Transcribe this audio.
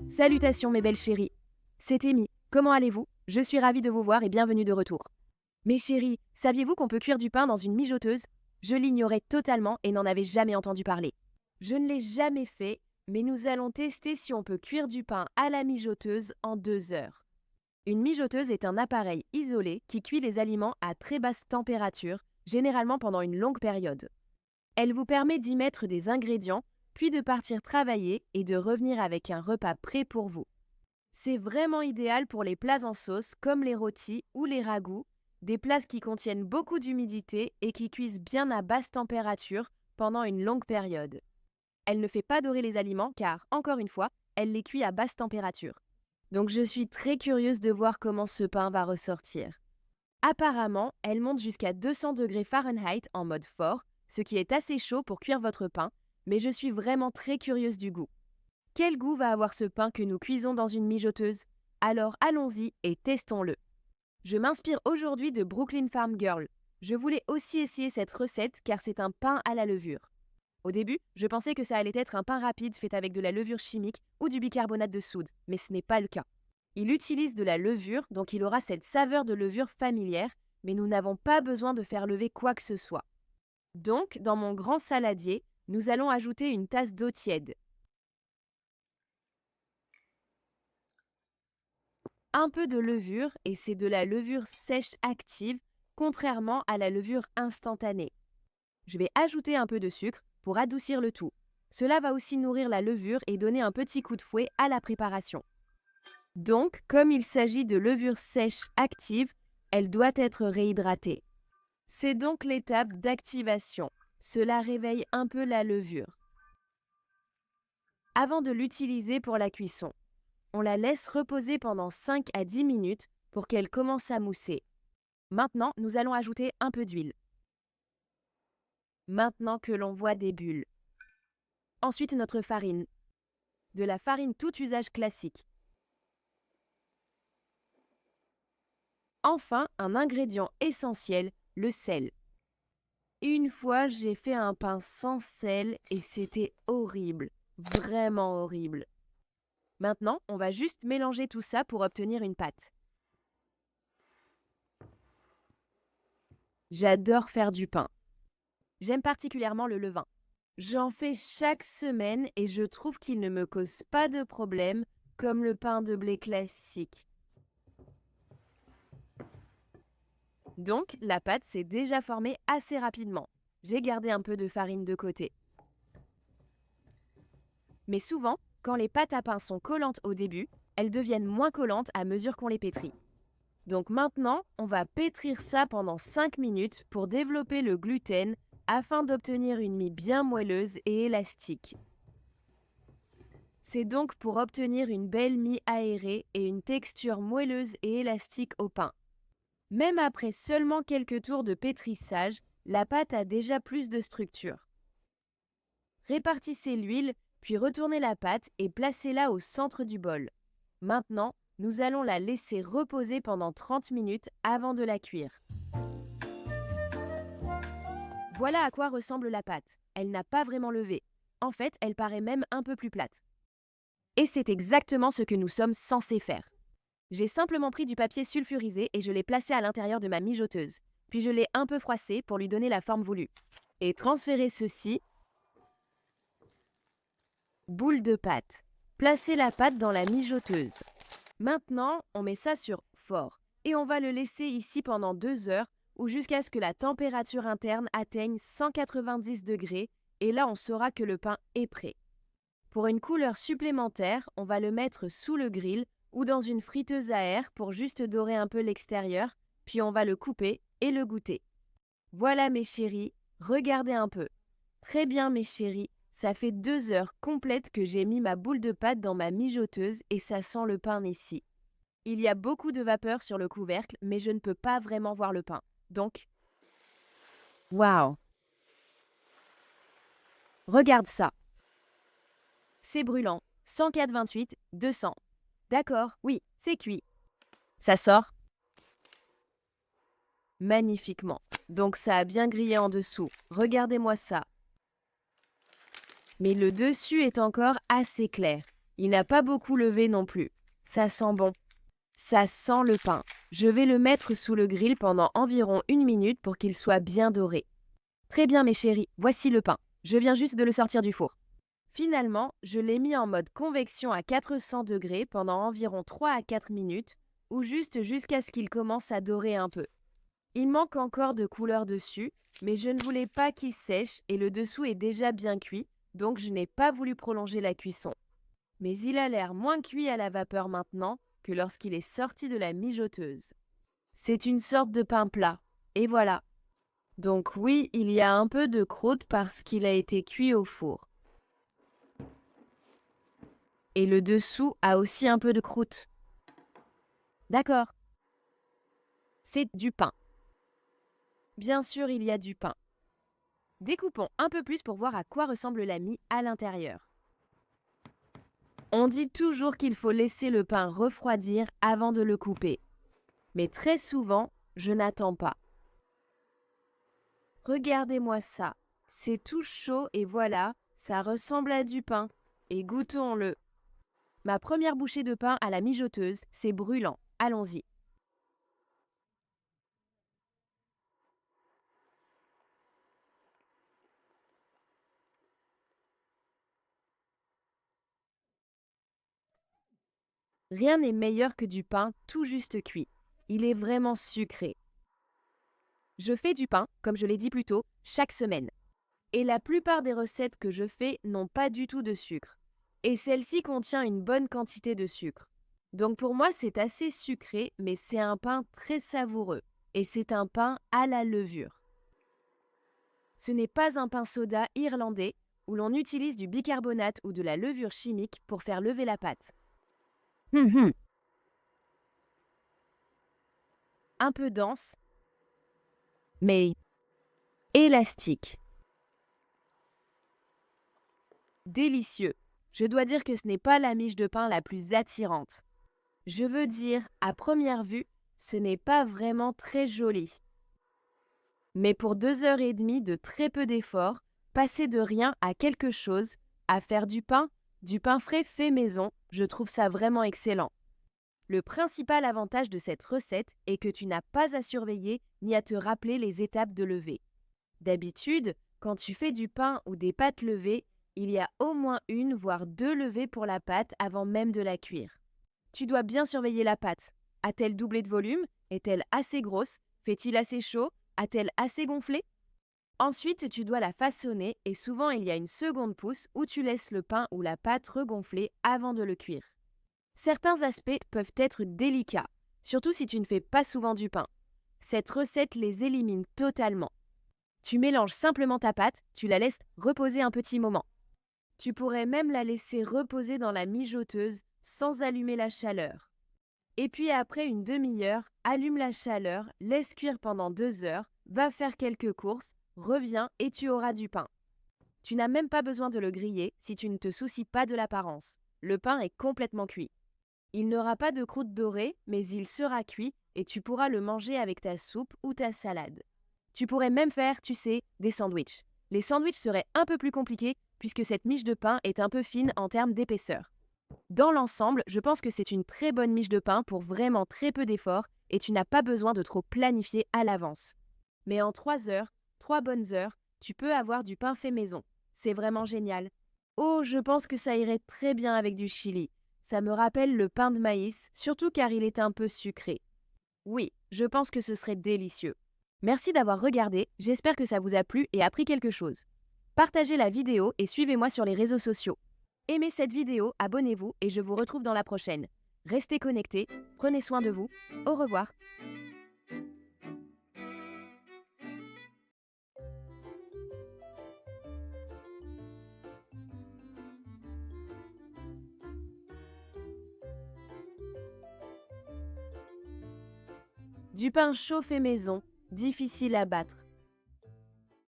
Salutations mes belles chéries, c'est Amy, comment allez-vous? Je suis ravie de vous voir et bienvenue de retour. Mes chéries, saviez-vous qu'on peut cuire du pain dans une mijoteuse? Je l'ignorais totalement et n'en avais jamais entendu parler. Je ne l'ai jamais fait, mais nous allons tester si on peut cuire du pain à la mijoteuse en 2 heures. Une mijoteuse est un appareil isolé qui cuit les aliments à très basse température, généralement pendant une longue période. Elle vous permet d'y mettre des ingrédients, puis de partir travailler et de revenir avec un repas prêt pour vous. C'est vraiment idéal pour les plats en sauce comme les rôtis ou les ragoûts, des plats qui contiennent beaucoup d'humidité et qui cuisent bien à basse température pendant une longue période. Elle ne fait pas dorer les aliments car, encore une fois, elle les cuit à basse température. Donc je suis très curieuse de voir comment ce pain va ressortir. Apparemment, elle monte jusqu'à 200 degrés Fahrenheit en mode fort, ce qui est assez chaud pour cuire votre pain, mais je suis vraiment très curieuse du goût. Quel goût va avoir ce pain que nous cuisons dans une mijoteuse? Alors allons-y et testons-le. Je m'inspire aujourd'hui de Brooklyn Farm Girl. Je voulais aussi essayer cette recette car c'est un pain à la levure. Au début, je pensais que ça allait être un pain rapide fait avec de la levure chimique ou du bicarbonate de soude, mais ce n'est pas le cas. Il utilise de la levure, donc il aura cette saveur de levure familière, mais nous n'avons pas besoin de faire lever quoi que ce soit. Donc, dans mon grand saladier, nous allons ajouter une tasse d'eau tiède. Un peu de levure, et c'est de la levure sèche active, contrairement à la levure instantanée. Je vais ajouter un peu de sucre pour adoucir le tout. Cela va aussi nourrir la levure et donner un petit coup de fouet à la préparation. Donc, comme il s'agit de levure sèche active, elle doit être réhydratée. C'est donc l'étape d'activation. Cela réveille un peu la levure. Avant de l'utiliser pour la cuisson, on la laisse reposer pendant 5 à 10 minutes pour qu'elle commence à mousser. Maintenant, nous allons ajouter un peu d'huile. Maintenant que l'on voit des bulles. Ensuite, notre farine. De la farine tout usage classique. Enfin, un ingrédient essentiel, le sel. Une fois, j'ai fait un pain sans sel et c'était horrible, vraiment horrible. Maintenant, on va juste mélanger tout ça pour obtenir une pâte. J'adore faire du pain. J'aime particulièrement le levain. J'en fais chaque semaine et je trouve qu'il ne me cause pas de problème comme le pain de blé classique. Donc, la pâte s'est déjà formée assez rapidement. J'ai gardé un peu de farine de côté. Mais souvent, quand les pâtes à pain sont collantes au début, elles deviennent moins collantes à mesure qu'on les pétrit. Donc maintenant, on va pétrir ça pendant 5 minutes pour développer le gluten afin d'obtenir une mie bien moelleuse et élastique. C'est donc pour obtenir une belle mie aérée et une texture moelleuse et élastique au pain. Même après seulement quelques tours de pétrissage, la pâte a déjà plus de structure. Répartissez l'huile, puis retournez la pâte et placez-la au centre du bol. Maintenant, nous allons la laisser reposer pendant 30 minutes avant de la cuire. Voilà à quoi ressemble la pâte. Elle n'a pas vraiment levé. En fait, elle paraît même un peu plus plate. Et c'est exactement ce que nous sommes censés faire. J'ai simplement pris du papier sulfurisé et je l'ai placé à l'intérieur de ma mijoteuse. Puis je l'ai un peu froissé pour lui donner la forme voulue. Et transférez ceci. Boule de pâte. Placez la pâte dans la mijoteuse. Maintenant, on met ça sur fort. Et on va le laisser ici pendant 2 heures ou jusqu'à ce que la température interne atteigne 190 degrés. Et là, on saura que le pain est prêt. Pour une couleur supplémentaire, on va le mettre sous le grill ou dans une friteuse à air pour juste dorer un peu l'extérieur, puis on va le couper et le goûter. Voilà mes chéris, regardez un peu. Très bien mes chéris, ça fait 2 heures complètes que j'ai mis ma boule de pâte dans ma mijoteuse et ça sent le pain ici. Il y a beaucoup de vapeur sur le couvercle, mais je ne peux pas vraiment voir le pain. Donc, waouh! Regarde ça. C'est brûlant. 104,28, 200. D'accord, oui, c'est cuit. Ça sort magnifiquement. Donc ça a bien grillé en dessous. Regardez-moi ça. Mais le dessus est encore assez clair. Il n'a pas beaucoup levé non plus. Ça sent bon. Ça sent le pain. Je vais le mettre sous le grill pendant environ 1 minute pour qu'il soit bien doré. Très bien mes chéris, voici le pain. Je viens juste de le sortir du four. Finalement, je l'ai mis en mode convection à 400 degrés pendant environ 3 à 4 minutes, ou juste jusqu'à ce qu'il commence à dorer un peu. Il manque encore de couleur dessus, mais je ne voulais pas qu'il sèche et le dessous est déjà bien cuit, donc je n'ai pas voulu prolonger la cuisson. Mais il a l'air moins cuit à la vapeur maintenant que lorsqu'il est sorti de la mijoteuse. C'est une sorte de pain plat, et voilà. Donc oui, il y a un peu de croûte parce qu'il a été cuit au four. Et le dessous a aussi un peu de croûte. D'accord. C'est du pain. Bien sûr, il y a du pain. Découpons un peu plus pour voir à quoi ressemble la mie à l'intérieur. On dit toujours qu'il faut laisser le pain refroidir avant de le couper. Mais très souvent, je n'attends pas. Regardez-moi ça. C'est tout chaud et voilà, ça ressemble à du pain. Et goûtons-le. Ma première bouchée de pain à la mijoteuse, c'est brûlant. Allons-y. Rien n'est meilleur que du pain tout juste cuit. Il est vraiment sucré. Je fais du pain, comme je l'ai dit plus tôt, chaque semaine. Et la plupart des recettes que je fais n'ont pas du tout de sucre. Et celle-ci contient une bonne quantité de sucre. Donc pour moi, c'est assez sucré, mais c'est un pain très savoureux. Et c'est un pain à la levure. Ce n'est pas un pain soda irlandais où l'on utilise du bicarbonate ou de la levure chimique pour faire lever la pâte. Un peu dense, mais élastique. Délicieux. Je dois dire que ce n'est pas la miche de pain la plus attirante. Je veux dire, à première vue, ce n'est pas vraiment très joli. Mais pour 2 heures et demie de très peu d'efforts, passer de rien à quelque chose, à faire du pain frais fait maison, je trouve ça vraiment excellent. Le principal avantage de cette recette est que tu n'as pas à surveiller ni à te rappeler les étapes de levée. D'habitude, quand tu fais du pain ou des pâtes levées, il y a au moins 1 voire 2 levées pour la pâte avant même de la cuire. Tu dois bien surveiller la pâte. A-t-elle doublé de volume? Est-elle assez grosse? Fait-il assez chaud? A-t-elle assez gonflé? Ensuite, tu dois la façonner et souvent il y a une seconde pousse où tu laisses le pain ou la pâte regonfler avant de le cuire. Certains aspects peuvent être délicats, surtout si tu ne fais pas souvent du pain. Cette recette les élimine totalement. Tu mélanges simplement ta pâte, tu la laisses reposer un petit moment. Tu pourrais même la laisser reposer dans la mijoteuse sans allumer la chaleur. Et puis après une demi-heure, allume la chaleur, laisse cuire pendant 2 heures, va faire quelques courses, reviens et tu auras du pain. Tu n'as même pas besoin de le griller si tu ne te soucies pas de l'apparence. Le pain est complètement cuit. Il n'aura pas de croûte dorée, mais il sera cuit et tu pourras le manger avec ta soupe ou ta salade. Tu pourrais même faire, tu sais, des sandwichs. Les sandwichs seraient un peu plus compliqués puisque cette miche de pain est un peu fine en termes d'épaisseur. Dans l'ensemble, je pense que c'est une très bonne miche de pain pour vraiment très peu d'efforts et tu n'as pas besoin de trop planifier à l'avance. Mais en 3 heures, 3 bonnes heures, tu peux avoir du pain fait maison. C'est vraiment génial. Oh, je pense que ça irait très bien avec du chili. Ça me rappelle le pain de maïs, surtout car il est un peu sucré. Oui, je pense que ce serait délicieux. Merci d'avoir regardé, j'espère que ça vous a plu et appris quelque chose. Partagez la vidéo et suivez-moi sur les réseaux sociaux. Aimez cette vidéo, abonnez-vous et je vous retrouve dans la prochaine. Restez connectés, prenez soin de vous, au revoir. Du pain chaud fait maison, difficile à battre.